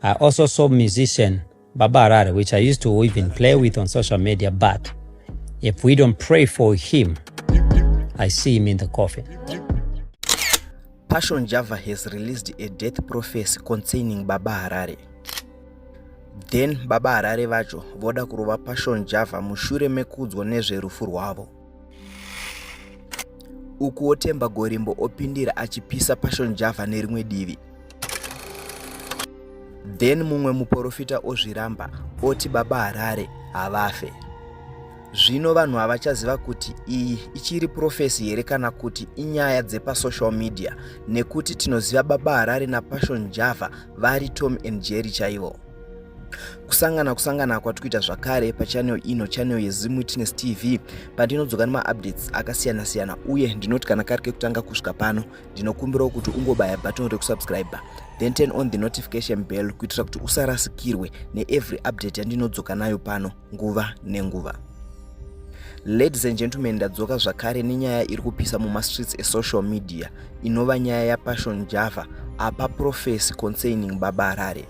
I also saw musician Baba Harare, which I used to even play with on social media, but if we don't pray for him, I see him in the coffin. Passion Java has released a death prophecy concerning Baba Harare. Then Baba Harare vacho voda kurova Passion Java mushure mekudzwa nezverufu rwavo. Ukuwo Themba Gorimbo opindira achipisa Passion Java nerimwe divi. Then mumwe muprofita ozviramba oti Baba Harare havafe. Zvino vanhu havachaziva kuti iyi ichiri profesi here kana kuti inyaya dzepa-social media, nekuti tinoziva Baba Harare naPassion Java vari Tom and Jerry chaivo. Kusangana kwatikuita zvakare pachannel ino, channel yeZim Witness TV, pandinodzoka nemaupdates akasiyana-siyana, uye ndinoti kana kari kekutanga kusvika pano, ndinokumbirawo kuti ungobaya button rekusubscribe, then turn on the notification bell kuitira kuti usarasikirwe neevery update yandinodzoka nayo pano nguva nenguva. Ladies and gentlemen, ndadzoka zvakare nenyaya iri kupisa mumastreets esocial media inova nyaya yaPassion Java apa prophecy concerning Baba Harare.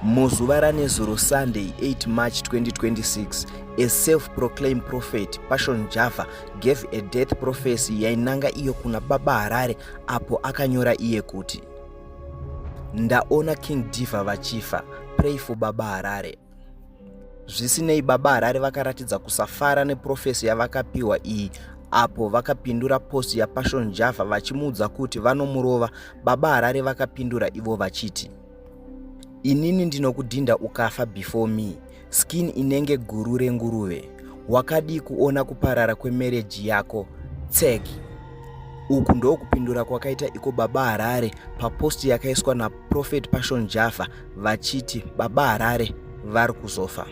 Muzuva ranezuro Sunday 8 March 2026, a self-proclaimed prophet Passion Java gave a death prophecy yainanga iyo kuna Baba Harare, apo akanyora iye kuti ndaona King Diva vachifa, pray for Baba Harare. Zvisinei Baba Harare vakaratidza kusafara neprofesi yavakapiwa iyi, apo vakapindura post yaPassion Java vachimuudza kuti vanomurova. Baba Harare vakapindura ivo vachiti, inini ndinokudhinda ukafa before me, skin inenge guru renguruve, wakadi kuona kuparara kwemereji yako tsegi. Uku ndo kupindura kwakaita iko Baba Harare paposti yakaiswa naProfet Passion Java vachiti Baba Harare vari kuzofa.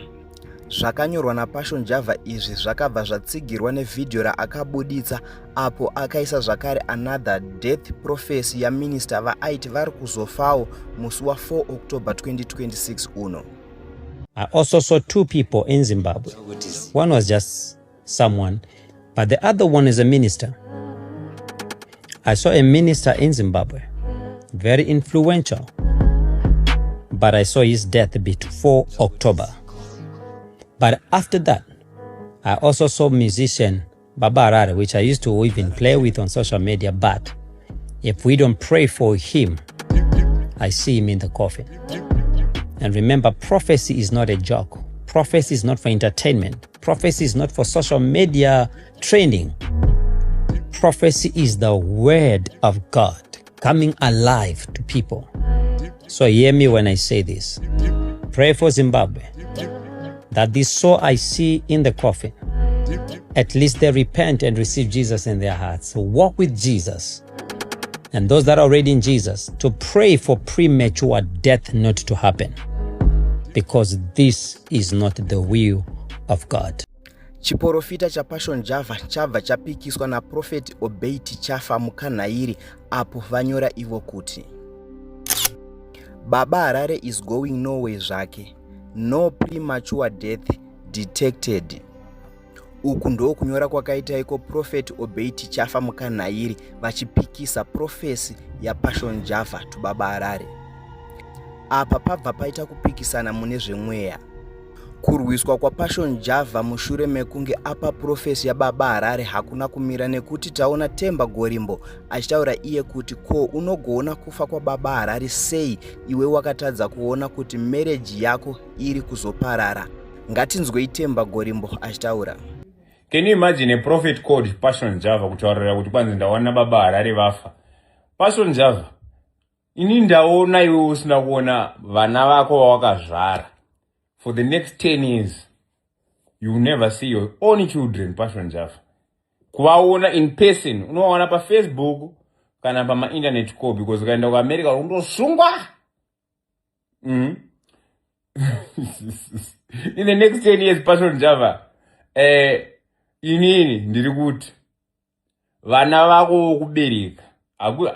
Zvakanyorwa naPassion Java izvi zvakabva zvatsigirwa nevidhio raakabuditsa, apo akaisa zvakare another death prophecy yaminister vaaiti vari kuzofawo musi wa4 October 2026 uno. I also saw two people in Zimbabwe. One was just someone, but the other one is a minister. I saw a minister in Zimbabwe, very influential, but I saw his death before October. But after that, I also saw musician Baba Harare, which I used to even play with on social media, but if we don't pray for him, I see him in the coffin. And remember, prophecy is not a joke. Prophecy is not for entertainment. Prophecy is not for social media trending. Prophecy is the word of God coming alive to people. So hear me when I say this. Pray for Zimbabwe, that this soul I see in the coffin, at least they repent and receive Jesus in their hearts. So walk with Jesus. And those that are already in Jesus, to pray for premature death not to happen, because this is not the will of God. Chiprofita chaPassion Java chabva chapikiswa naProfet Obey Tichafa muKhanayiri, apo vanyora ivo kuti Baba Harare is going nowhere zvake, no premature death detected. Uku ndo kunyora kwakaita iko Prophet Obey Tichafa muKhanayiri vachipikisa profesi yaPassion Java to Baba Harare. Apa pabva paita kupikisana mune zvemweya. Kurwiswa kwaPassion Java mushure mekunge apa profesi yaBaba Harare hakuna kumira, nekuti taona Themba Gorimbo achitaura iye kuti ko unogona kufa kwaBaba Harare sei iwe wakatadza kuona kuti marriage yako iri kuzoparara. Ngatinzwei Themba Gorimbo achitaura. Can you imagine a prophet called Passion Java kutaurira kuti kwanzi ndaona Baba Harare vafa? Passion Java, ini ndaona iwe usina kuona vana vako vawakazvara. For the next 10 years, you will never see your own children, Passion Java. Kuvaona in person, unovaona pa Facebook kana pa ma-internet call, because ukaenda ku America undosungwa. In the next 10 years, Passion Java, inini ndiri kuti vana vako kubereka.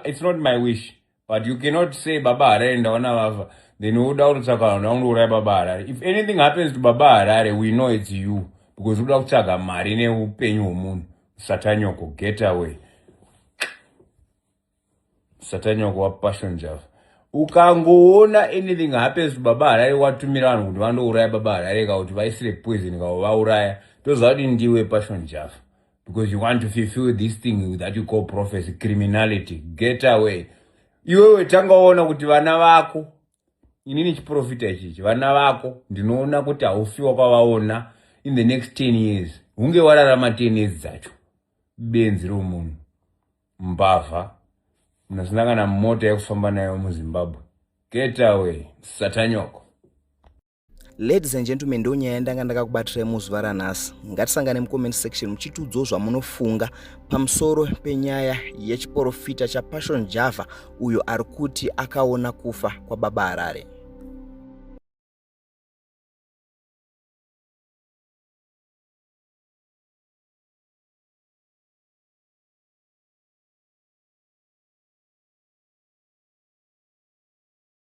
It's not my wish, but you cannot say Baba Harare ndaona vafa, then uda kutsvaka ndaundouraya Baba Harare. If anything happens to Baba Harare, we know it's you, because uda kutsvaga mari neupenyu hwomunhu. Satanyoko, get away. Satanyoko waPassion Java. ukangoona anything happens to baba Harare watumira vanhu kuti vandouraya baba Harare kana kuti vaisire poison kana vauraya, toziva kuti ndiwe Passion Java, because you want to fulfill this thing that you call prophecy, criminality. Get away. Iwewe tangaona kuti vana vako, inini chiprofita ichichi, vana vako ndinoona kuti haufiwa kwavaona in the next 10 years. Hunge wararama 10 years dzacho benzi romunhu mbavha munazinangana mota yekufamba nayo muZimbabwe. Get away, satanyoko. Ladies and gentlemen, ndo nyaya yandanga ndakakubatirai muzuva ranhasi. Ngatisangane mucomment section muchitiudzawo zvamunofunga pamusoro penyaya yechiprofita chaPassion Java uyo ari kuti akaona kufa kwababa Harare.